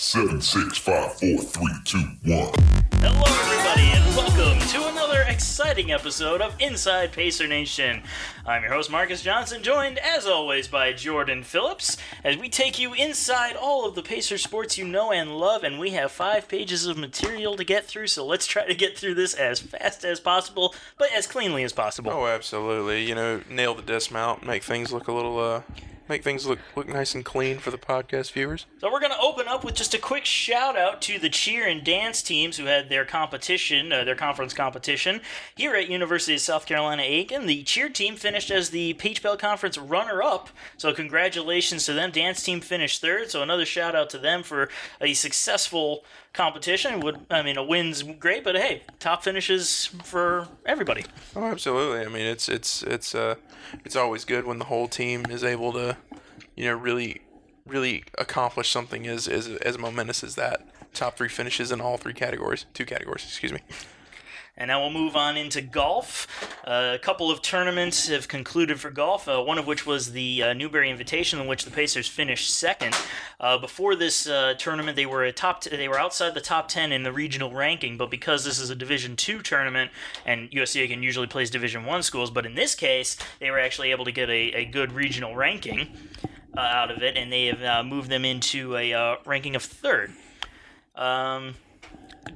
7, 6, 5, 4, 3, 2, 1. Hello, everybody, and welcome to another exciting episode of Inside Pacer Nation. I'm your host, Marcus Johnson, joined, as always, by Jordan Phillips, as we take you inside all of the Pacer sports you know and love, and we have 5 pages of material to get through, so let's try to get through this as fast as possible, but as cleanly as possible. Oh, absolutely. Nail the dismount, make things look a little, make things look nice and clean for the podcast viewers. So we're going to open up with just a quick shout-out to the cheer and dance teams who had their competition, their conference competition, here at University of South Carolina, Aiken. The cheer team finished as the Peach Belt Conference runner-up, so congratulations to them. Dance team finished third, so another shout-out to them for a successful competition. A win's great, but hey, top finishes for everybody. Oh, absolutely. I mean, it's always good when the whole team is able to, really accomplish something as momentous as that. Top 3 finishes in all 2 categories, excuse me. And now we'll move on into golf. A couple of tournaments have concluded for golf, one of which was the Newberry Invitational, in which the Pacers finished second. Before this tournament, they were outside the top 10 in the regional ranking, but because this is a Division II tournament, and USC Aiken usually plays Division I schools, but in this case, they were actually able to get a good regional ranking out of it, and they have moved them into a ranking of third.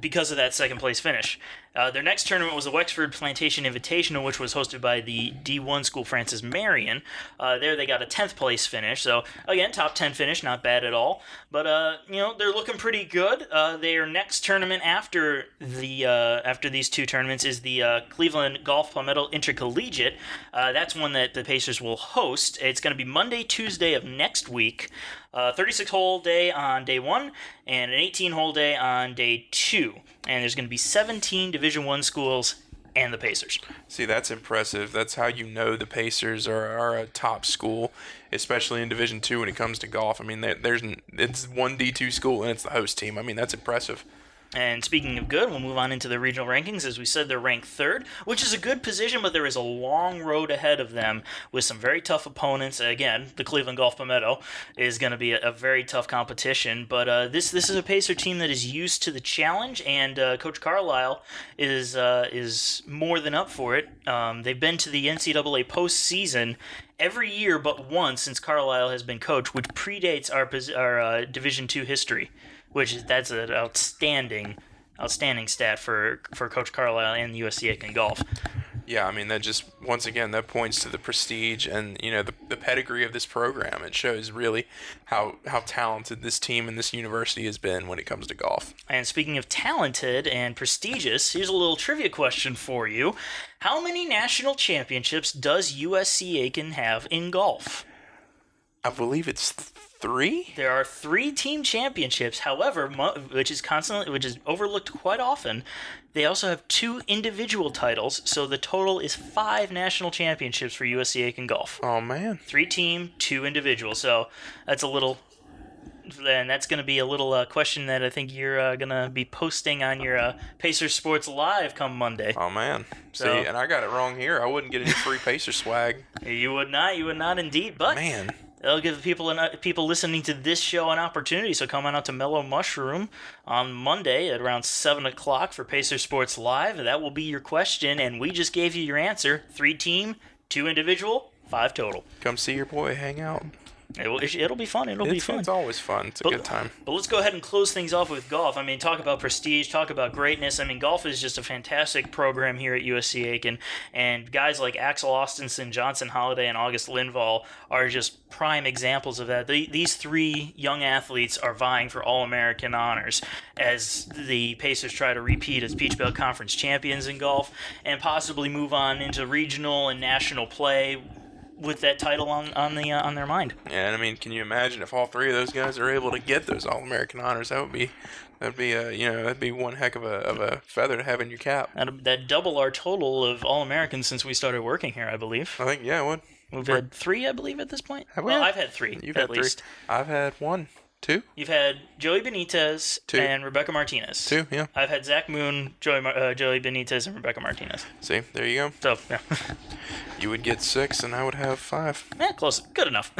Because of that second place finish. Their next tournament was the Wexford Plantation Invitational, which was hosted by the D1 school Francis Marion. There they got a 10th place finish, so again, top 10 finish, not bad at all. But they're looking pretty good. Their next tournament after these 2 tournaments is the Cleveland Golf Palmetto Intercollegiate. That's one that the Pacers will host. It's going to be Monday, Tuesday of next week. 36-hole day on day 1 and an 18-hole day on day 2. And there's going to be 17 Division I schools and the Pacers. See, that's impressive. That's how you know the Pacers are a top school, especially in Division II when it comes to golf. I mean, it's one D2 school and it's the host team. I mean, that's impressive. And speaking of good, we'll move on into the regional rankings. As we said, they're ranked third, which is a good position, but there is a long road ahead of them with some very tough opponents. Again, the Cleveland Golf Palmetto is going to be a very tough competition, but this is a Pacer team that is used to the challenge, and Coach Carlisle is more than up for it. They've been to the NCAA postseason every year but once since Carlisle has been coach, which predates our Division II history. That's an outstanding stat for Coach Carlisle and USC Aiken Golf. Yeah, I mean, that just, once again, that points to the prestige and, the pedigree of this program. It shows really how talented this team and this university has been when it comes to golf. And speaking of talented and prestigious, here's a little trivia question for you. How many national championships does USC Aiken have in golf? I believe it's 3? There are 3 team championships, however, which is overlooked quite often. They also have 2 individual titles, so the total is 5 national championships for USC Aiken Golf. Oh, man. 3 team, 2 individual, so that's going to be a little question that I think you're going to be posting on your Pacers Sports Live come Monday. Oh, man. See, and I got it wrong here. I wouldn't get any free Pacer swag. You would not indeed, but... Man. It'll give people listening to this show an opportunity, so come on out to Mellow Mushroom on Monday at around 7 o'clock for Pacer Sports Live. That will be your question, and we just gave you your answer. 3 team, 2 individual, 5 total. Come see your boy, hang out. It'll be fun. It'll be fun. It's always fun. It's a good time. But let's go ahead and close things off with golf. I mean, talk about prestige, talk about greatness. I mean, golf is just a fantastic program here at USC Aiken, and guys like Axel Austinson, Johnson Holiday, and August Lindvall are just prime examples of that. These 3 young athletes are vying for All-American honors as the Pacers try to repeat as Peach Belt Conference champions in golf and possibly move on into regional and national play with that title on their mind. Yeah, and I mean, can you imagine if all 3 of those guys are able to get those All-American honors? That'd be one heck of a feather to have in your cap. That'd double our total of All-Americans since we started working here, I believe. I think, yeah, it would. We've had 3, I believe, at this point. Have we? I've had 3. You've at had 3. least. I've had 1. 2? You've had Joey Benitez 2. and Rebecca Martinez. 2, yeah. I've had Zach Moon, Joey Benitez, and Rebecca Martinez. See, there you go. So, yeah. You would get 6, and I would have 5. Yeah, close. Good enough.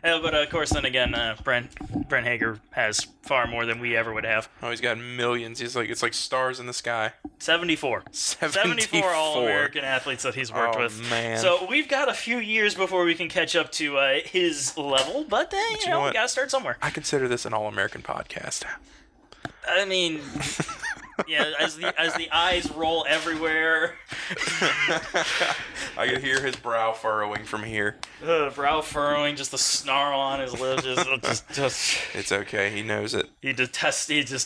But, of course, then again, Brent Hager has far more than we ever would have. Oh, he's got millions. It's like stars in the sky. 74. 74 All-American athletes that he's worked with. Oh, man. So we've got a few years before we can catch up to his level, but you know we got to start somewhere. I consider this an All-American podcast. I mean, yeah, as the eyes roll everywhere. I can hear his brow furrowing from here. Brow furrowing, just the snarl on his lips. Just It's okay. He knows it. He just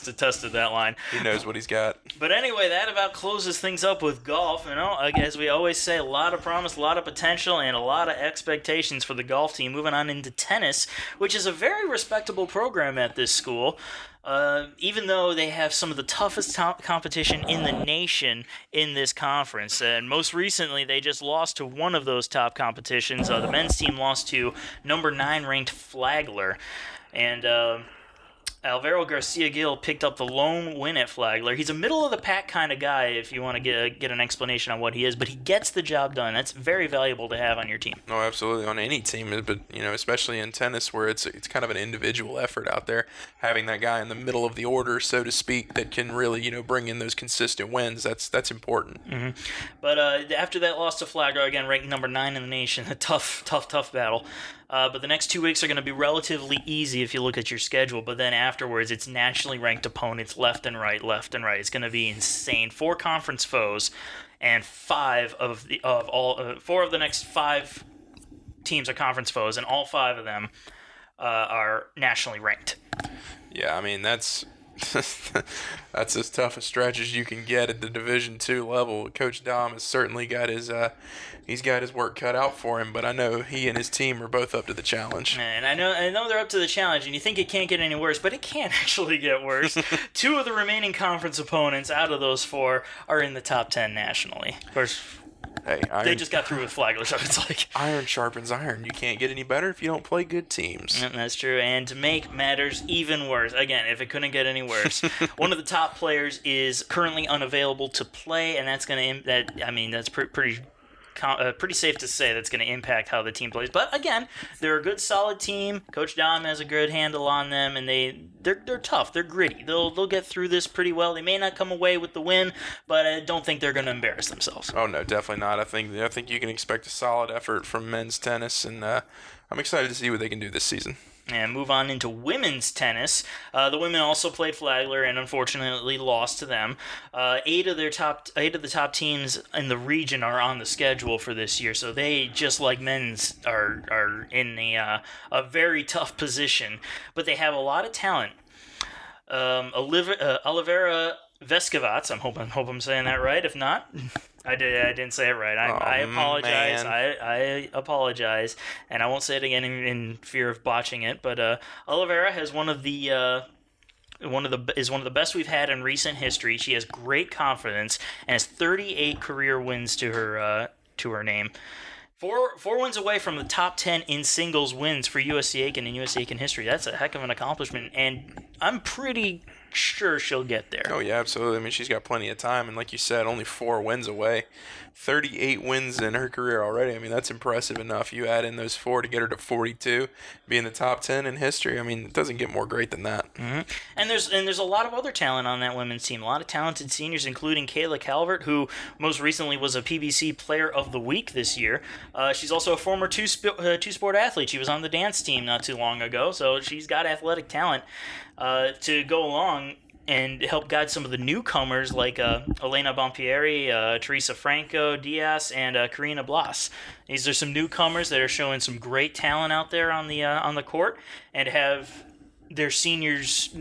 detested that line. He knows what he's got. But anyway, that about closes things up with golf. You know, as we always say, a lot of promise, a lot of potential, and a lot of expectations for the golf team. Moving on into tennis, which is a very respectable program at this school. Even though they have some of the toughest competition in the nation in this conference. And most recently, they just lost to one of those top competitions. The men's team lost to number 9 ranked Flagler. And Alvaro Garcia-Gil picked up the lone win at Flagler. He's a middle-of-the-pack kind of guy if you want to get an explanation on what he is, but he gets the job done. That's very valuable to have on your team. No, absolutely, on any team, but especially in tennis where it's kind of an individual effort out there, having that guy in the middle of the order, so to speak, that can really bring in those consistent wins. That's important. Mm-hmm. But after that loss to Flagler, again ranked number 9 in the nation, a tough battle. But the next 2 weeks are going to be relatively easy if you look at your schedule. But then afterwards, it's nationally ranked opponents left and right. It's going to be insane. 4 conference foes, and 4 of the next 5 teams are conference foes, and all 5 of them are nationally ranked. Yeah, I mean that's as tough a stretch as you can get at the Division II level. Coach Dom has certainly got his work cut out for him, but I know he and his team are both up to the challenge. And I know they're up to the challenge, and you think it can't get any worse, but it can actually get worse. 2 of the remaining conference opponents out of those 4 are in the top 10 nationally. Of course, they just got through with Flagler, so it's like iron sharpens iron. You can't get any better if you don't play good teams. That's true. And to make matters even worse, again, if it couldn't get any worse, one of the top players is currently unavailable to play, and that's pretty safe to say that's going to impact how the team plays. But again, they're a good, solid team. Coach Dom has a good handle on them, and they're tough. They're gritty. They'll get through this pretty well. They may not come away with the win, but I don't think they're going to embarrass themselves. Oh no, definitely not. I think you can expect a solid effort from men's tennis, and I'm excited to see what they can do this season. And move on into women's tennis. The women also played Flagler and unfortunately lost to them. 8 of the top teams in the region are on the schedule for this year, so they, just like men's, are in a very tough position. But they have a lot of talent. Olivera Vescovac, I hope I'm saying that right. If not, I didn't say it right. I apologize. I apologize, and I won't say it again in fear of botching it. But Olivera has one of the best we've had in recent history. She has great confidence and has 38 career wins to her name. Four wins away from the top 10 in singles wins for USC Aiken in USC Aiken history. That's a heck of an accomplishment, and I'm pretty sure she'll get there. Oh, yeah, absolutely. I mean, she's got plenty of time, and like you said, only 4 wins away. 38 wins in her career already. I mean, that's impressive enough. You add in those 4 to get her to 42, be in the top 10 in history. I mean, it doesn't get more great than that. Mm-hmm. And there's a lot of other talent on that women's team. A lot of talented seniors, including Kayla Calvert, who most recently was a PBC Player of the Week this year. She's also a former two-sport athlete. She was on the dance team not too long ago, so she's got athletic talent to go along and help guide some of the newcomers like Elena Bompieri, Teresa Franco Diaz, and Karina Blas. These are some newcomers that are showing some great talent out there on the court, and have their seniors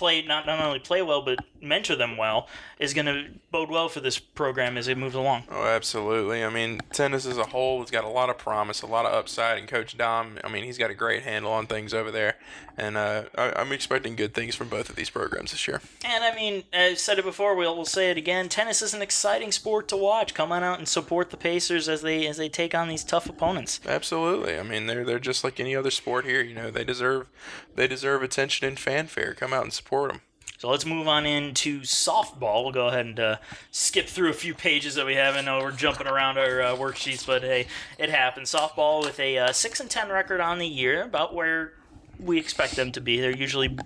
not only play well but mentor them well is going to bode well for this program as it moves along. Oh, absolutely. I mean, tennis as a whole has got a lot of promise, a lot of upside, and Coach Dom, I mean, he's got a great handle on things over there, and I'm expecting good things from both of these programs this year. And I mean, I've said it before, we'll say it again, tennis is an exciting sport to watch. Come on out and support the Pacers as they take on these tough opponents. Absolutely. I mean, they're just like any other sport here. You know, they deserve a attention and fanfare. Come out and support them. So let's move on into softball. We'll go ahead and skip through a few pages that we have. I know we're jumping around our worksheets, but hey, it happens. Softball with a 6-10 record on the year, about where we expect them to be. They're usually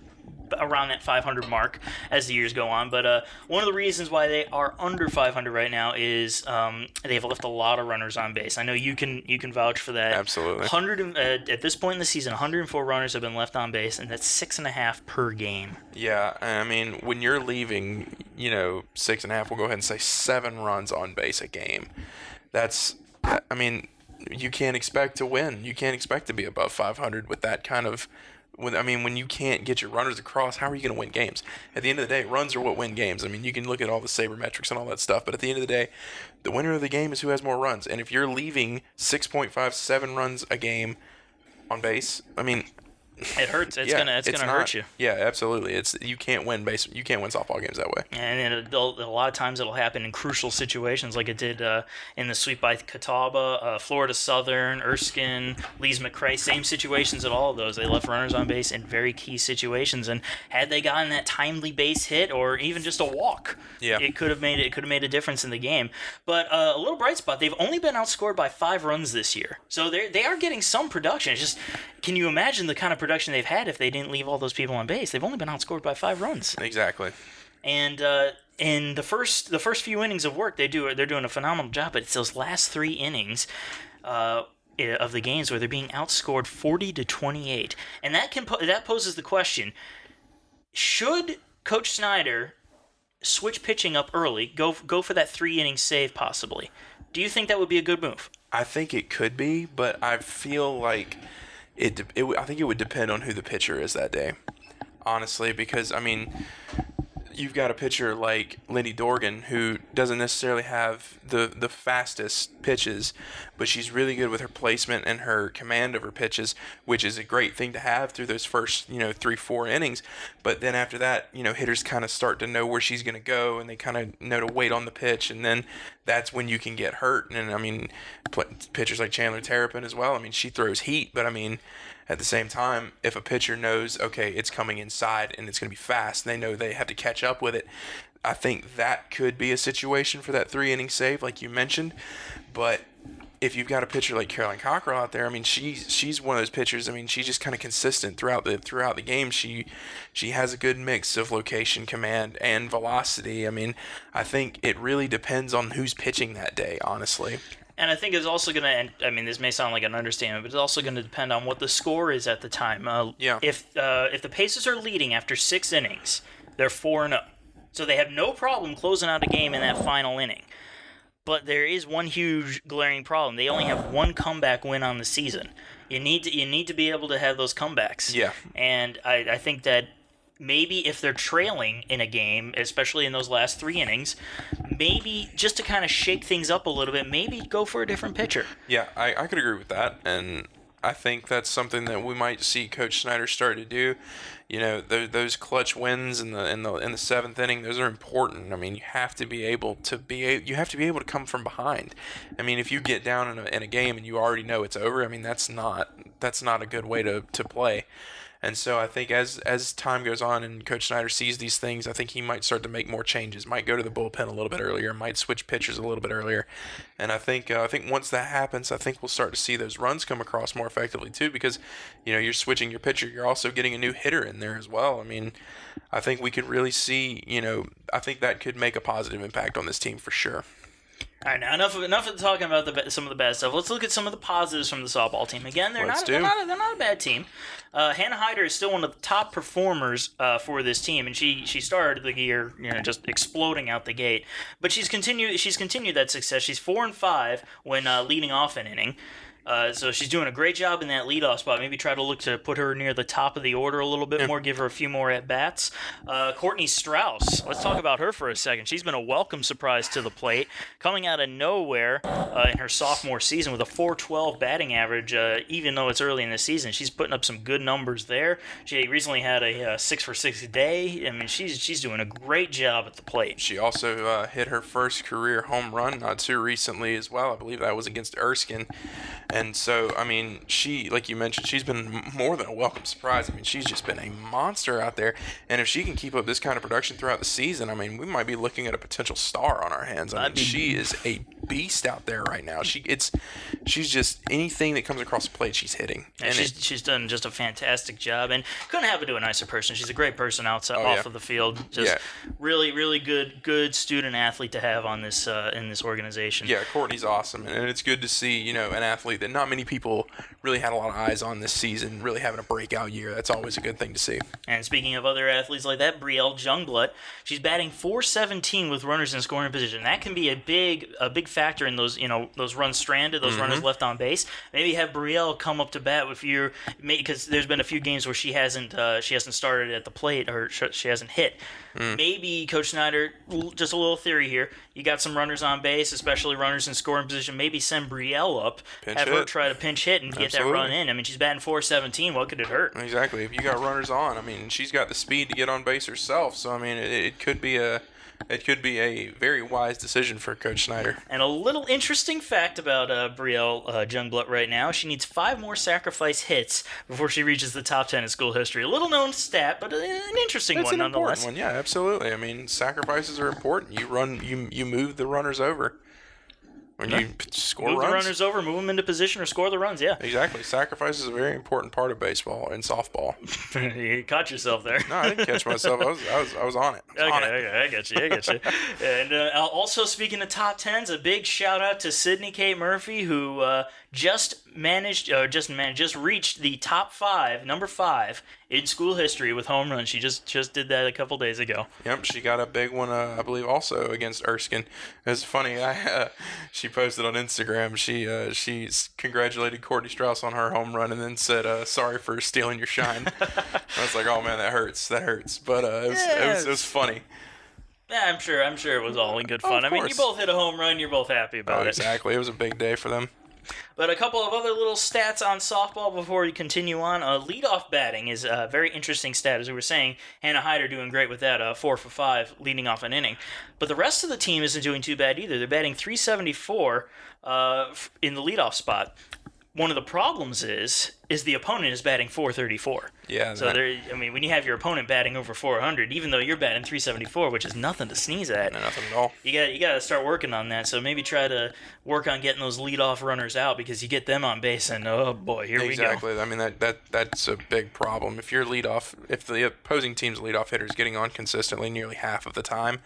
around that 500 mark as the years go on. But one of the reasons why they are under 500 right now is they've left a lot of runners on base. I know you can vouch for that. Absolutely. At this point in the season, 104 runners have been left on base, and that's 6.5 per game. Yeah, I mean, when you're leaving, 6.5, we'll go ahead and say 7 runs on base a game. You can't expect to win. You can't expect to be above 500 with that kind of. When you can't get your runners across, how are you going to win games? At the end of the day, runs are what win games. I mean, you can look at all the sabermetrics and all that stuff, but at the end of the day, the winner of the game is who has more runs. And if you're leaving 6.5, 7 runs a game on base, it hurts. It's gonna hurt you. Yeah, absolutely. You can't win softball games that way. And a lot of times it'll happen in crucial situations, like it did in the sweep by Catawba, Florida Southern, Erskine, Lees McRae. Same situations at all of those. They left runners on base in very key situations, and had they gotten that timely base hit or even just a walk, it could have made a difference in the game. But a little bright spot: they've only been outscored by 5 runs this year, so they are getting some production. It's just, can you imagine the kind of production they've had if they didn't leave all those people on base? They've only been outscored by 5 runs. Exactly. And in the first few innings of work, they're doing a phenomenal job. But it's those last 3 innings of the games where they're being outscored 40-28, and that poses the question: should Coach Snyder switch pitching up early, go for that 3-inning save possibly? Do you think that would be a good move? I think it could be, but I feel like I think it would depend on who the pitcher is that day, honestly, because you've got a pitcher like Lindy Dorgan who doesn't necessarily have the fastest pitches, but she's really good with her placement and her command of her pitches, which is a great thing to have through those first 3-4 innings. But then after that, hitters kind of start to know where she's going to go, and they kind of know to wait on the pitch, and then that's when you can get hurt. And pitchers like Chandler Terrapin as well. She throws heat, but at the same time, if a pitcher knows, okay, it's coming inside and it's going to be fast, and they know they have to catch up with it, I think that could be a situation for that 3-inning save, like you mentioned. But if you've got a pitcher like Caroline Cockrell out there, she's one of those pitchers. She's just kind of consistent throughout the game. She has a good mix of location, command, and velocity. I think it really depends on who's pitching that day, honestly. And I think it's also going to, this may sound like an understatement, but it's also going to depend on what the score is at the time. If the Pacers are leading after 6 innings, they're 4-0. So they have no problem closing out a game in that final inning. But there is one huge glaring problem. They only have 1 comeback win on the season. You need to be able to have those comebacks. Yeah. And I think that maybe if they're trailing in a game, especially in those last 3 innings, maybe just to kind of shake things up a little bit, maybe go for a different pitcher. Yeah, I could agree with that, and I think that's something that we might see Coach Snyder start to do. Those clutch wins in the 7th inning, those are important. You have to be able to come from behind. If you get down in a game and you already know it's over, that's not a good way to play. And so I think as time goes on and Coach Snyder sees these things, I think he might start to make more changes, might go to the bullpen a little bit earlier, might switch pitchers a little bit earlier. And I think once that happens, I think we'll start to see those runs come across more effectively too, because, you're switching your pitcher, you're also getting a new hitter in there as well. I think we could really see, I think that could make a positive impact on this team for sure. All right, now enough of talking about some of the bad stuff. Let's look at some of the positives from the softball team. Again, they're not a bad team. Hannah Hyder is still one of the top performers for this team, and she started the year just exploding out the gate. But she's continued that success. She's 4-5 when leading off an inning. So she's doing a great job in that leadoff spot. Maybe try to look to put her near the top of the order a little bit more, give her a few more at-bats. Courtney Strauss, let's talk about her for a second. She's been a welcome surprise to the plate, coming out of nowhere in her sophomore season with a .412 batting average, even though it's early in the season. She's putting up some good numbers there. She recently had a 6-for-6 day. She's doing a great job at the plate. She also hit her first career home run not too recently as well. I believe that was against Erskine. And so, I mean, she, like you mentioned, she's been more than a welcome surprise. I mean, she's just been a monster out there. And if she can keep up this kind of production throughout the season, I mean, we might be looking at a potential star on our hands. I mean, she is a beast out there right now. She's just anything that comes across the plate, she's hitting. And she's done just a fantastic job, and couldn't happen to a nicer person. She's a great person off of the field. Just really, really good student athlete to have on this in this organization. Yeah, Courtney's awesome, and it's good to see an athlete that not many people really had a lot of eyes on this season, really having a breakout year. That's always a good thing to see. And speaking of other athletes like that, Brielle Jungblut, she's batting .417 with runners in scoring position. That can be a big factor in those those runs stranded, those runners left on base. Maybe have Brielle come up to bat with you, because there's been a few games where she hasn't started at the plate, or she hasn't hit. Maybe Coach Snyder, just a little theory here, you got some runners on base, especially runners in scoring position, maybe send Brielle up, her try to pinch hit and get that run in. I mean, she's batting .417. What could it hurt? Exactly. If you got runners on, I mean, she's got the speed to get on base herself. So I mean, it could be a very wise decision for Coach Snyder. And a little interesting fact about Brielle Jungblut right now, she needs 5 more sacrifice hits before she reaches the top 10 in school history. A little known stat, but an interesting one nonetheless. Important one. Yeah, absolutely. I mean, sacrifices are important. You move the runners over. When you score move runs. The runners over, move them into position, or score the runs, yeah. Exactly. Sacrifice is a very important part of baseball and softball. You caught yourself there. No, I didn't catch myself. I was on it. Okay, I get you. And also, speaking of top 10s, a big shout out to Sydney Kate Murphy, who just reached the top 5, number 5 in school history with home runs. She just did that a couple days ago. Yep, she got a big one, I believe, also against Erskine. It's funny. She posted on Instagram. She congratulated Courtney Strauss on her home run and then said, "Sorry for stealing your shine." I was like, "Oh man, that hurts. But it was funny." Yeah, I'm sure it was all in good fun. I mean, you both hit a home run. You're both happy about it. Exactly. It was a big day for them. But a couple of other little stats on softball before we continue on. Leadoff batting is a very interesting stat. As we were saying, Hannah Hyder doing great with that, 4 for 5, leading off an inning. But the rest of the team isn't doing too bad either. They're batting .374 in the leadoff spot. One of the problems is the opponent is batting .434. Yeah. So when you have your opponent batting over .400, even though you're batting .374, which is nothing to sneeze at. No, nothing at all. You got to start working on that. So maybe try to work on getting those leadoff runners out, because you get them on base and oh boy, here we go. Exactly. I mean that's a big problem. If the opposing team's leadoff hitter is getting on consistently nearly half of the time,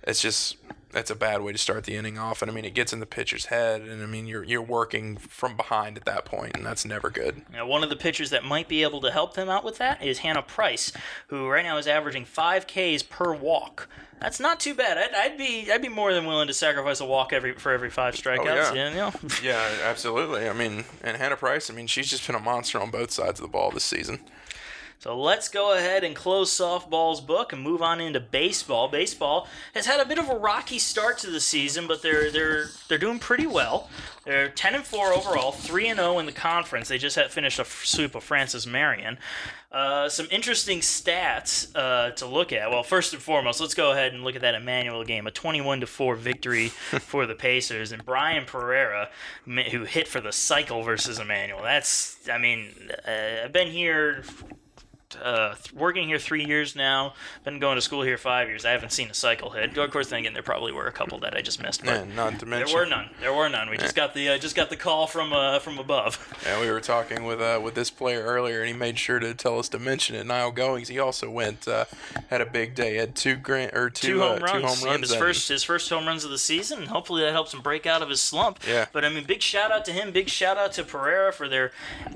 that's a bad way to start the inning off. And I mean, it gets in the pitcher's head, and I mean, you're working from behind at that point, and that's never good. Now, one of the pitchers that might be able to help them out with that is Hannah Price, who right now is averaging 5 Ks per walk. That's not too bad. I'd be more than willing to sacrifice a walk for every 5 strikeouts. Oh, yeah. Yeah, absolutely. I mean, and Hannah Price, I mean, she's just been a monster on both sides of the ball this season. So let's go ahead and close softball's book and move on into baseball. Baseball has had a bit of a rocky start to the season, but they're doing pretty well. They're 10-4 overall, 3-0 in the conference. They just had finished a sweep of Francis Marion. Some interesting stats to look at. Well, first and foremost, let's go ahead and look at that Emmanuel game, a 21-4 victory for the Pacers, and Brian Pereira, who hit for the cycle versus Emmanuel. I've been here. Working here 3 years now, been going to school here 5 years. I haven't seen a cycle hit. Of course, then again, there probably were a couple that I just missed. But not to mention, there were none. We just got the call from above. Yeah, we were talking with this player earlier, and he made sure to tell us to mention it. Niall Goings, he also had a big day. Had two home runs. His first home runs of the season. And hopefully that helps him break out of his slump. Yeah. But I mean, big shout out to him. Big shout out to Pereira for their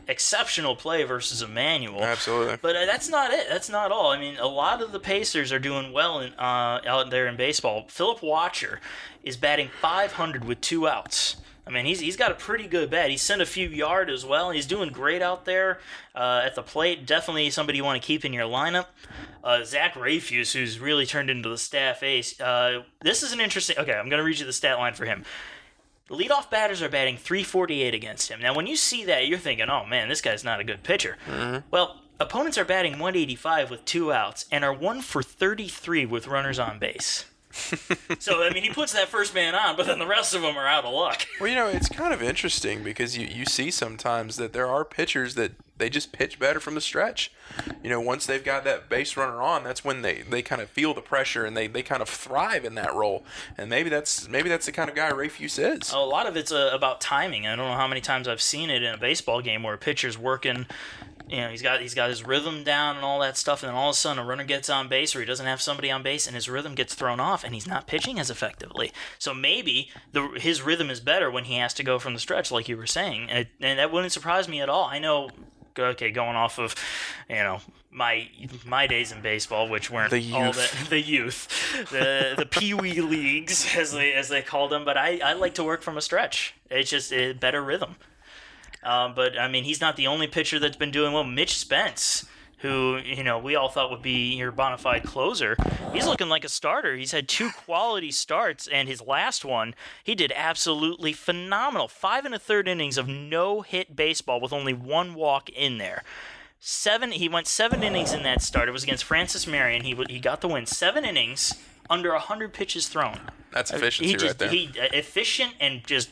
exceptional play versus Emmanuel. Absolutely. But that's not it. That's not all. I mean, a lot of the Pacers are doing well out there in baseball. Philip Watcher is batting .500 with 2 outs. I mean, he's got a pretty good bat. He's sent a few yard as well. He's doing great out there at the plate. Definitely somebody you want to keep in your lineup. Zach Rayfuse, who's really turned into the staff ace. This is an interesting... Okay, I'm going to read you the stat line for him. The leadoff batters are batting .348 against him. Now, when you see that, you're thinking, oh, man, this guy's not a good pitcher. Mm-hmm. Well, opponents are batting .185 with 2 outs and are 1 for 33 with runners on base. So, I mean, he puts that first man on, but then the rest of them are out of luck. Well, it's kind of interesting because you see sometimes that there are pitchers that they just pitch better from the stretch. Once they've got that base runner on, that's when they kind of feel the pressure and they kind of thrive in that role. And maybe that's the kind of guy Ray Fuess is. A lot of it's about timing. I don't know how many times I've seen it in a baseball game where a pitcher's working. He's got his rhythm down and all that stuff, and then all of a sudden a runner gets on base or he doesn't have somebody on base and his rhythm gets thrown off and he's not pitching as effectively. So maybe his rhythm is better when he has to go from the stretch, like you were saying, and that wouldn't surprise me at all. I know. Okay, going off of, my days in baseball, which weren't the youth, the youth, the pee-wee leagues as they called them. But I like to work from a stretch. It's just a better rhythm. But I mean, he's not the only pitcher that's been doing well. Mitch Spence, who we all thought would be your bona fide closer, he's looking like a starter. He's had 2 quality starts, and his last one, he did absolutely phenomenal. 5 1/3 innings of no-hit baseball with only 1 walk in there. He went 7 innings in that start. It was against Francis Marion. He got the win. 7 innings, under 100 pitches thrown. That's efficiency right there. Efficient and just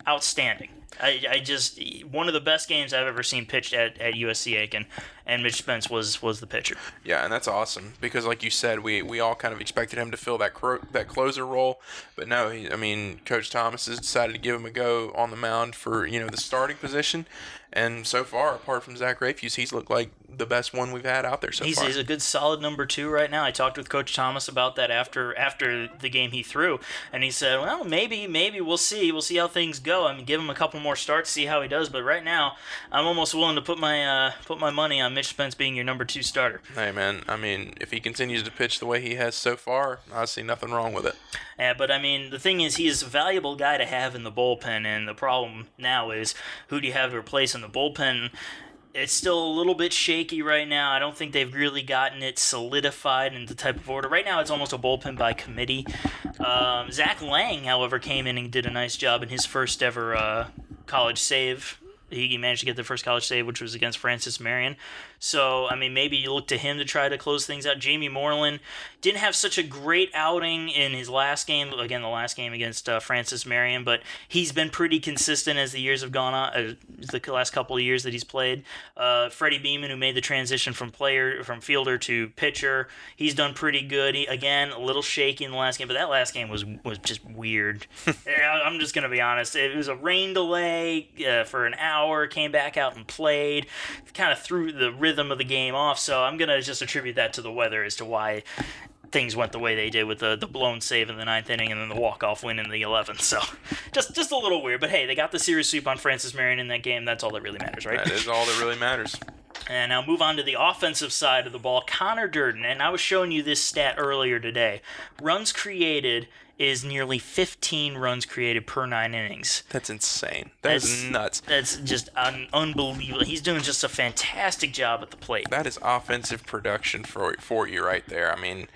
outstanding. I just one of the best games I've ever seen pitched at USC Aiken, and Mitch Spence was the pitcher. Yeah, and that's awesome because, like you said, we all kind of expected him to fill that closer role, but no, Coach Thomas has decided to give him a go on the mound for the starting position, and so far, apart from Zach Rayfuse, he's looked like the best one we've had out there so far. He's a good solid number 2 right now. I talked with Coach Thomas about that after the game he threw, and he said, well, maybe we'll see how things go. I mean, give him a couple more starts, see how he does. But right now, I'm almost willing to put my money on Mitch Spence being your number 2 starter. Hey man, I mean, if he continues to pitch the way he has so far, I see nothing wrong with it. Yeah, but I mean, the thing is, he is a valuable guy to have in the bullpen, and the problem now is who do you have to replace in the bullpen? It's still a little bit shaky right now. I don't think they've really gotten it solidified in the type of order. Right now, it's almost a bullpen by committee. Zach Lang, however, came in and did a nice job in his first ever college save. He managed to get the first college save, which was against Francis Marion. So, I mean, maybe you look to him to try to close things out. Jamie Moreland didn't have such a great outing in his last game. Again, the last game against Francis Marion, but he's been pretty consistent as the years have gone on, the last couple of years that he's played. Freddie Beeman, who made the transition from fielder to pitcher, he's done pretty good. Again, a little shaky in the last game, but that last game was just weird. I'm just going to be honest. It was a rain delay for an hour, came back out and played, kind of threw the rhythm of the game off, so I'm going to just attribute that to the weather as to why things went the way they did with the blown save in the 9th inning and then the walk-off win in the 11th. So just a little weird, but hey, they got the series sweep on Francis Marion in that game. That's all that really matters, right? That is all that really matters. And now move on to the offensive side of the ball. Connor Durden, and I was showing you this stat earlier today. Runs created is nearly 15 runs created per 9 innings. That's insane. That's nuts. That's just unbelievable. He's doing just a fantastic job at the plate. That is offensive production for you right there. I mean,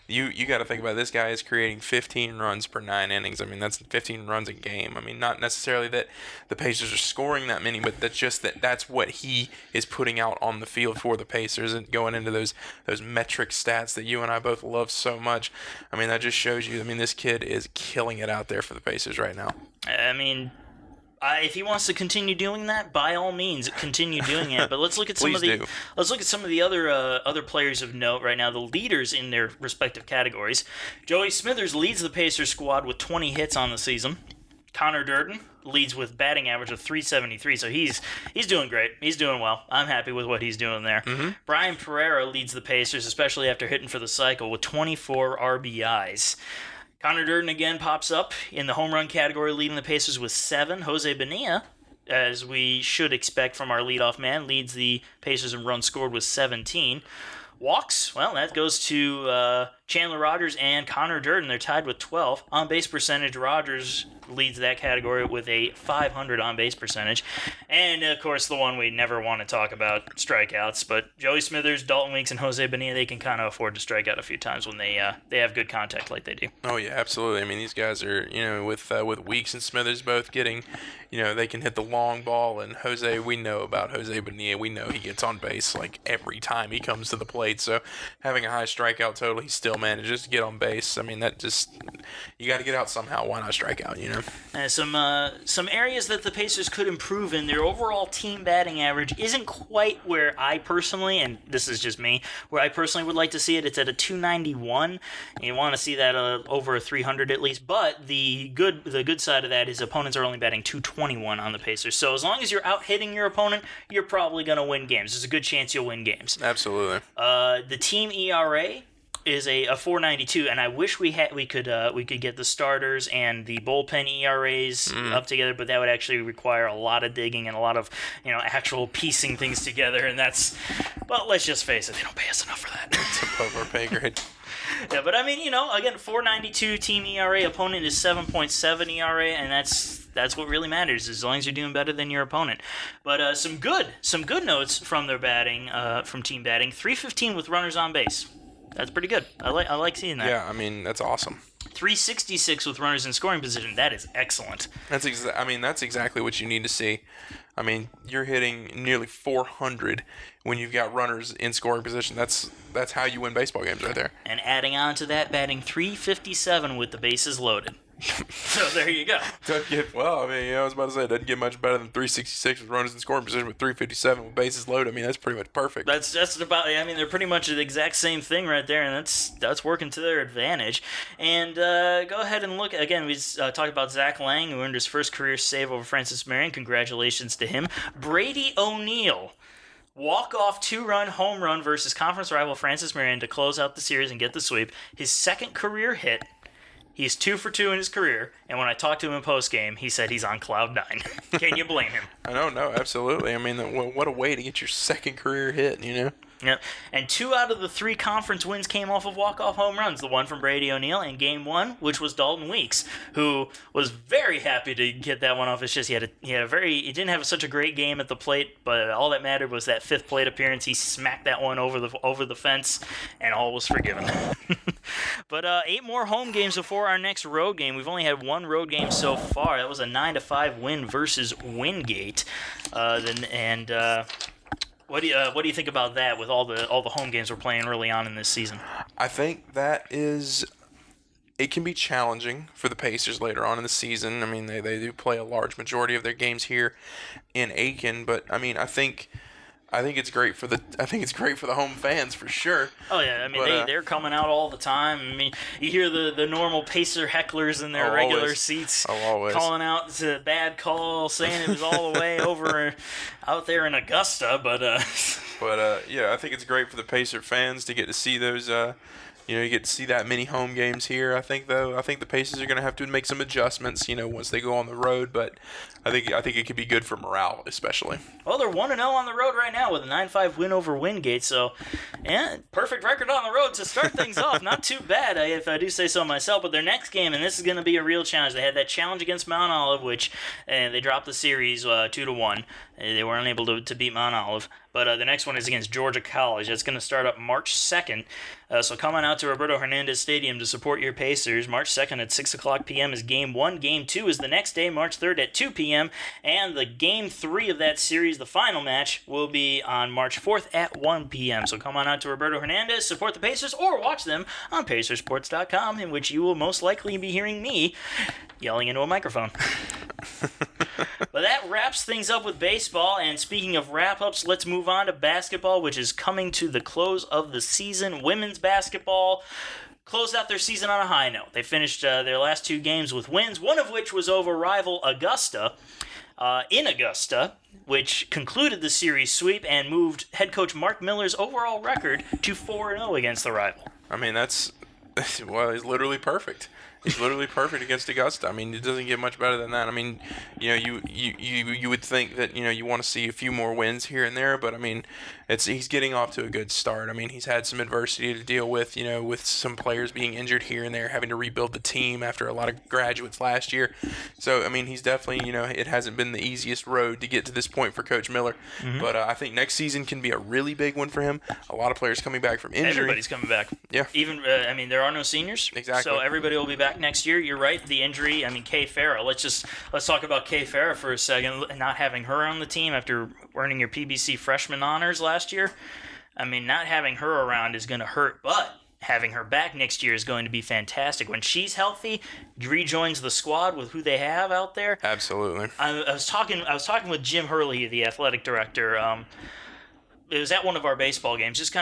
you got to think about it. This guy is creating 15 runs per 9 innings. I mean, that's 15 runs a game. I mean, not necessarily that the Pacers are scoring that many, but that's just that's what he is putting out on the field for the Pacers and going into those metric stats that you and I both love so much. I mean, that just shows you. I mean, this kid is killing it out there for the Pacers right now. I mean, if he wants to continue doing that, by all means, continue doing it. But let's look at some of the other players of note right now, the leaders in their respective categories. Joey Smithers leads the Pacers squad with 20 hits on the season. Connor Durden leads with batting average of .373, so he's doing great. He's doing well. I'm happy with what he's doing there. Mm-hmm. Brian Pereira leads the Pacers, especially after hitting for the cycle, with 24 RBIs. Connor Durden again pops up in the home run category, leading the Pacers with 7. Jose Bonilla, as we should expect from our leadoff man, leads the Pacers in runs scored with 17. Walks, well, that goes to Chandler Rogers and Connor Durden. They're tied with 12. On-base percentage, Rogers leads that category with a .500 on-base percentage. And, of course, the one we never want to talk about, strikeouts. But Joey Smithers, Dalton Weeks, and Jose Bonilla, they can kind of afford to strike out a few times when they have good contact like they do. Oh, yeah, absolutely. I mean, these guys are, with Weeks and Smithers both getting, they can hit the long ball. And Jose, we know about Jose Bonilla. We know he gets on base like every time he comes to the plate. So having a high strikeout total, he's still still manages to get on base. I mean, that just you got to get out somehow. Why not strike out? Some areas that the Pacers could improve in. Their overall team batting average isn't quite where I personally, and this is just me, where I personally would like to see it. It's at a 291. And you want to see that over a 300 at least. But the good side of that is opponents are only batting 221 on the Pacers. So as long as you're out hitting your opponent, you're probably going to win games. There's a good chance you'll win games. Absolutely. The team ERA is a 4.92, and I wish we could get the starters and the bullpen ERAs up together, but that would actually require a lot of digging and a lot of actual piecing things together, and that's, well, let's just face it, they don't pay us enough for that. It's above our pay grade. Yeah, but I mean, again, 4.92 team ERA, opponent is 7.7 ERA, and that's what really matters, as long as you're doing better than your opponent. But some good notes from their batting, from team batting. 315 with runners on base. That's pretty good. I like seeing that. Yeah, I mean, that's awesome. 366 with runners in scoring position. That is excellent. That's exactly what you need to see. I mean, you're hitting nearly 400 when you've got runners in scoring position. That's how you win baseball games right there. And adding on to that, batting 357 with the bases loaded. So there you go. I was about to say, it doesn't get much better than 366 with runners in scoring position with 357 with bases loaded. I mean, that's pretty much perfect. That's about. I mean, they're pretty much the exact same thing right there, and that's working to their advantage. And go ahead and look again. We talked about Zach Lang, who earned his first career save over Francis Marion. Congratulations to him. Brady O'Neill. Walk-off 2-run home run versus conference rival Francis Marion to close out the series and get the sweep. His second career hit. He's 2 for 2 in his career, and when I talked to him in postgame, he said he's on cloud 9. Can you blame him? I don't know, absolutely. I mean, what a way to get your second career hit, Yep. And 2 out of the 3 conference wins came off of walk-off home runs. The one from Brady O'Neill in Game 1, which was Dalton Weeks, who was very happy to get that one off. It's just he didn't have such a great game at the plate, but all that mattered was that 5th plate appearance. He smacked that one over the fence, and all was forgiven. But 8 more home games before our next road game. We've only had 1 road game so far. That was a 9-5 win versus Wingate. What do you think about that with all the home games we're playing early on in this season? I think it can be challenging for the Pacers later on in the season. I mean, they do play a large majority of their games here in Aiken, but I mean, I think it's great for the home fans for sure. Oh yeah, I mean they're coming out all the time. I mean, you hear the normal Pacer hecklers in their regular seats calling out the bad call, saying it was all the way over out there in Augusta, but yeah, I think it's great for the Pacer fans to get to see those. You get to see that many home games here. I think the Pacers are going to have to make some adjustments, once they go on the road. But I think it could be good for morale, especially. Well, they're 1-0 on the road right now with a 9-5 win over Wingate. So, yeah, perfect record on the road to start things off. Not too bad, if I do say so myself. But their next game, and this is going to be a real challenge. They had that challenge against Mount Olive, which they dropped the series 2-1. They weren't able to beat Mount Olive. But the next one is against Georgia College. That's going to start up March 2nd. So come on out to Roberto Hernandez Stadium to support your Pacers. March 2nd at 6 o'clock p.m. is Game 1. Game 2 is the next day, March 3rd at 2 p.m. And the Game 3 of that series, the final match, will be on March 4th at 1 p.m. So come on out to Roberto Hernandez, support the Pacers, or watch them on Pacersports.com, in which you will most likely be hearing me yelling into a microphone. But that wraps things up with baseball, and speaking of wrap-ups, let's move on to basketball, which is coming to the close of the season. Women's basketball closed out their season on a high note. They finished their last 2 games with wins, one of which was over rival Augusta, in Augusta, which concluded the series sweep and moved head coach Mark Miller's overall record to 4-0 against the rival. I mean, it's literally perfect. He's literally perfect against Augusta. I mean, it doesn't get much better than that. I mean, you would think that you want to see a few more wins here and there, but I mean, he's getting off to a good start. I mean, he's had some adversity to deal with, with some players being injured here and there, having to rebuild the team after a lot of graduates last year. So I mean, he's definitely it hasn't been the easiest road to get to this point for Coach Miller. Mm-hmm. But I think next season can be a really big one for him. A lot of players coming back from injury. Everybody's coming back. Yeah. Even there are no seniors. Exactly. So everybody will be back next year. You're right. The injury. I mean, Kay Farah. Let's talk about Kay Farah for a second. Not having her on the team after earning your PBC freshman honors last year. I mean, not having her around is going to hurt. But having her back next year is going to be fantastic. When she's healthy, rejoins the squad with who they have out there. Absolutely. I was talking with Jim Hurley, the athletic director. It was at one of our baseball games, just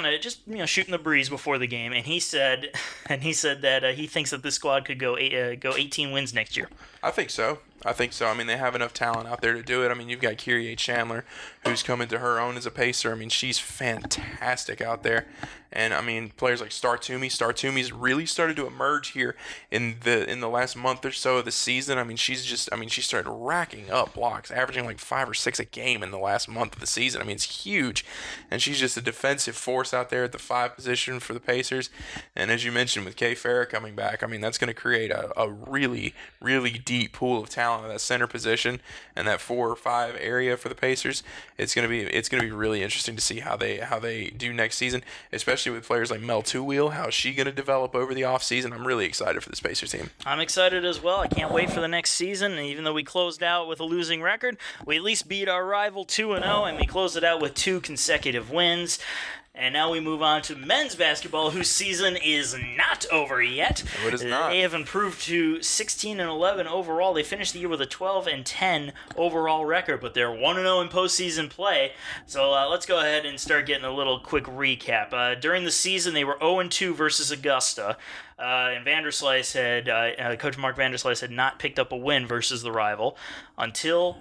shooting the breeze before the game, and he said that he thinks that this squad could go 18 wins next year. I think so. I mean, they have enough talent out there to do it. I mean, you've got Kyrie Chandler, who's come into her own as a pacer. I mean, she's fantastic out there. And, I mean, players like Startumi's really started to emerge here in the last month or so of the season. I mean, she started racking up blocks, averaging like 5 or 6 a game in the last month of the season. I mean, it's huge. And she's just a defensive force out there at the 5 position for the Pacers. And as you mentioned, with Kay Farrah coming back, I mean, that's going to create a really, really deep pool of talent at that center position and that 4 or 5 area for the Pacers. It's gonna be really interesting to see how they do next season, especially with players like Mel Two-Wheel. How is she gonna develop over the offseason? I'm really excited for this Pacers team. I'm excited as well. I can't wait for the next season. And even though we closed out with a losing record, we at least beat our rival 2-0, and we closed it out with 2 consecutive wins. And now we move on to men's basketball, whose season is not over yet. No, it is not. They have improved to 16-11 overall. They finished the year with a 12-10 overall record, but they're 1-0 in postseason play. So let's go ahead and start getting a little quick recap. During the season, they were 0-2 versus Augusta. And Coach Mark Vanderslice had not picked up a win versus the rival until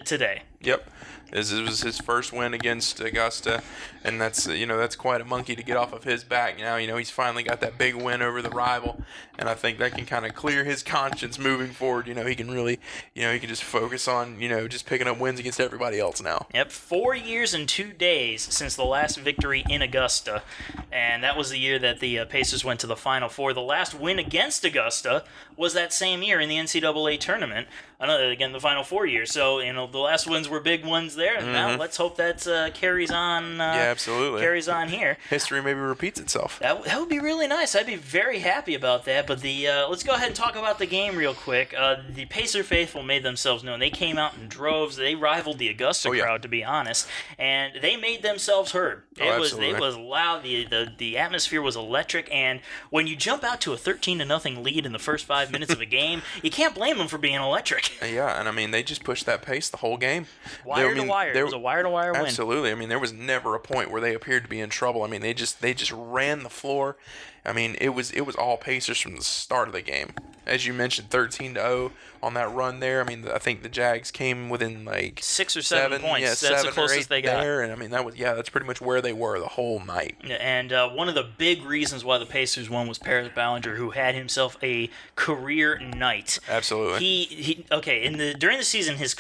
today. Yep. This was his first win against Augusta, and that's quite a monkey to get off of his back. Now, he's finally got that big win over the rival, and I think that can kind of clear his conscience moving forward. He can really, he can just focus on, just picking up wins against everybody else now. Yep, 4 years and 2 days since the last victory in Augusta, and that was the year that the Pacers went to the Final Four. The last win against Augusta was that same year in the NCAA tournament. Again, the Final 4 years. So, the last wins were big ones there, and now let's hope that carries on. Yeah, absolutely. Carries on here. History maybe repeats itself. That would be really nice. I'd be very happy about that. But let's go ahead and talk about the game real quick. The Pacer faithful made themselves known. They came out in droves. They rivaled the Augusta crowd, to be honest, and they made themselves heard. It was loud. The atmosphere was electric, and when you jump out to a 13-0 lead in the first 5 minutes of a game, you can't blame them for being electric. Yeah, and I mean, they just pushed that pace the whole game. Wire to wire. It was a wire-to-wire win. Absolutely. I mean, there was never a point where they appeared to be in trouble. I mean, they just ran the floor. I mean, it was all Pacers from the start of the game. As you mentioned, 13-0 on that run there. I mean, I think the Jags came within like 6 or 7 points. Yeah, that's 7 the closest they got. There, and I mean, that's pretty much where they were the whole night. And one of the big reasons why the Pacers won was Paris Ballinger, who had himself a career night. Absolutely. During the season, his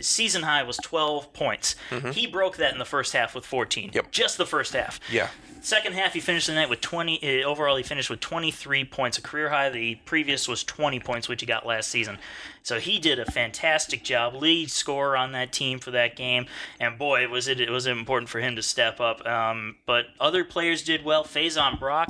season high was 12 points. Mm-hmm. He broke that in the first half with 14. Yep. Just the first half. Yeah. Second half, he finished the night with 20. Overall, he finished with 23 points, a career high. The previous was 20 points, which he got last season. So he did a fantastic job, lead scorer on that team for that game, and boy, it was important for him to step up. But other players did well. Faison Brock,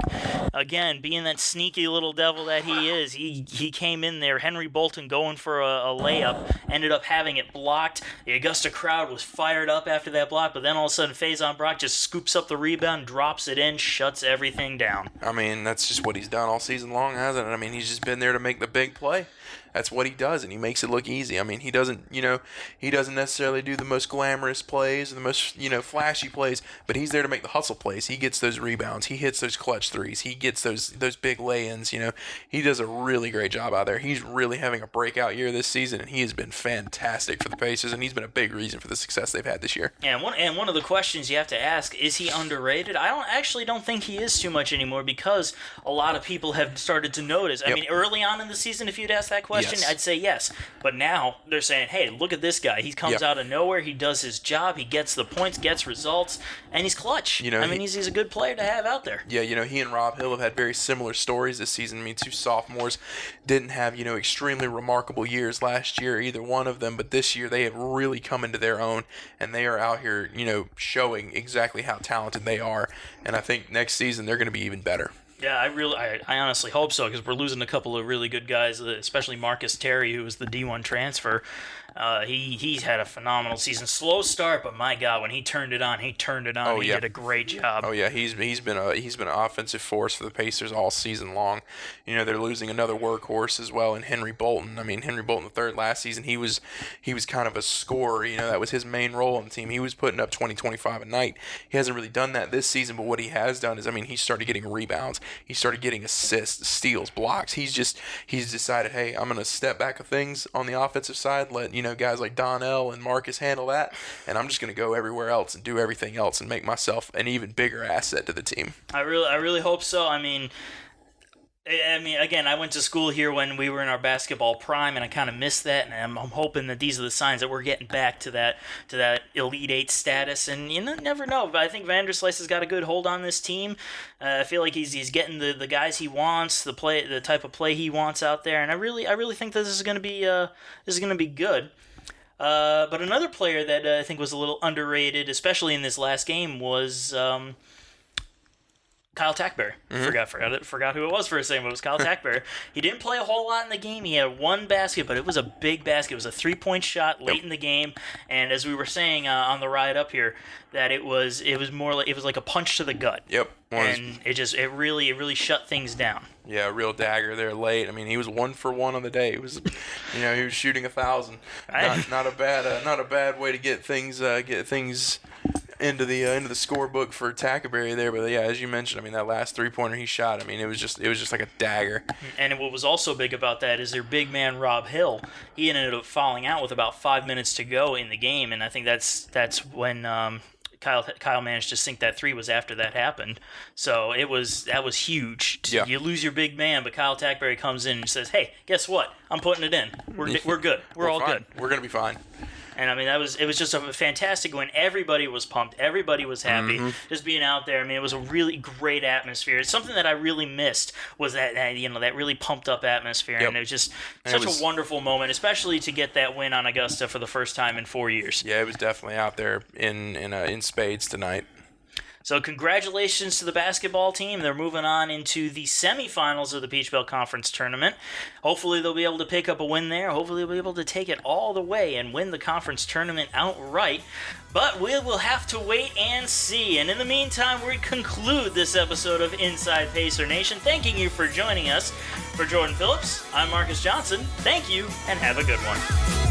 again, being that sneaky little devil that he is, he came in there. Henry Bolton going for a layup, ended up having it blocked. The Augusta crowd was fired up after that block, but then all of a sudden Faison Brock just scoops up the rebound, drops it in, shuts everything down. I mean, that's just what he's done all season long, hasn't it? I mean, he's just been there to make the big play. That's what he does, and he makes it look easy. I mean, he doesn't necessarily do the most glamorous plays or the most, flashy plays, but he's there to make the hustle plays. He gets those rebounds. He hits those clutch threes. He gets those big lay-ins, He does a really great job out there. He's really having a breakout year this season, and he has been fantastic for the Pacers, and he's been a big reason for the success they've had this year. Yeah, and one of the questions you have to ask, is he underrated? I don't think he is too much anymore, because a lot of people have started to notice. I mean, early on in the season, if you'd ask that question, yes, I'd say yes. But now they're saying, hey, look at this guy. He comes out of nowhere. He does his job. He gets the points, gets results, and he's clutch. He's a good player to have out there. Yeah, he and Rob Hill have had very similar stories this season. I mean, two sophomores didn't have, extremely remarkable years last year, either one of them. But this year they have really come into their own, and they are out here, showing exactly how talented they are. And I think next season they're going to be even better. Yeah, I honestly hope so, because we're losing a couple of really good guys, especially Marcus Terry, who was the D1 transfer. He's had a phenomenal season. Slow start, but my God, when he turned it on, he did a great job. Oh yeah, he's been an offensive force for the Pacers all season long. You know, they're losing another workhorse as well in Henry Bolton. I mean, Henry Bolton III last season, he was kind of a scorer. You know, that was his main role on the team. He was putting up 20, 25 a night. He hasn't really done that this season, but what he has done is, I mean, he started getting rebounds. He started getting assists, steals, blocks. He's decided, hey, I'm going to step back of things on the offensive side, let, you know, guys like Donnell and Marcus handle that, and I'm just going to go everywhere else and do everything else and make myself an even bigger asset to the team. I really hope so. I mean, again, I went to school here when we were in our basketball prime, and I kind of missed that. And I'm hoping that these are the signs that we're getting back to that Elite Eight status. And you never know, but I think Vanderslice has got a good hold on this team. I feel like he's getting the guys he wants, the type of play he wants out there, and I really think that this is going to be good. But another player that I think was a little underrated, especially in this last game, was Kyle Tackberry. Forgot who it was for a second, but it was Kyle Tackberry. He didn't play a whole lot in the game. He had one basket, but it was a big basket. It was a 3-point shot late in the game, and as we were saying on the ride up here, that it was like a punch to the gut. Yep. And it really shut things down. Yeah, a real dagger there late. I mean, he was 1 for 1 on the day. He was shooting 1,000. Not a bad way to get things into the scorebook for Tackberry there. But yeah, as you mentioned, I mean, that last 3-pointer he shot, I mean, it was just like a dagger. And what was also big about that is their big man Rob Hill. He ended up fouling out with about 5 minutes to go in the game, and I think that's when Kyle managed to sink that 3 was after that happened. So that was huge. Yeah. You lose your big man, but Kyle Tackberry comes in and says, "Hey, guess what? I'm putting it in. We're good. We're all fine. good. We're gonna be fine." And I mean, it was just a fantastic win. Everybody was pumped. Everybody was happy just being out there. I mean, it was a really great atmosphere. It's something that I really missed was that really pumped up atmosphere. Yep. And it was just such a wonderful moment, especially to get that win on Augusta for the first time in 4 years. Yeah, it was definitely out there in spades tonight. So congratulations to the basketball team. They're moving on into the semifinals of the Peach Belt Conference Tournament. Hopefully they'll be able to pick up a win there. Hopefully they'll be able to take it all the way and win the conference tournament outright. But we will have to wait and see. And in the meantime, we conclude this episode of Inside Pacer Nation. Thanking you for joining us. For Jordan Phillips, I'm Marcus Johnson. Thank you, and have a good one.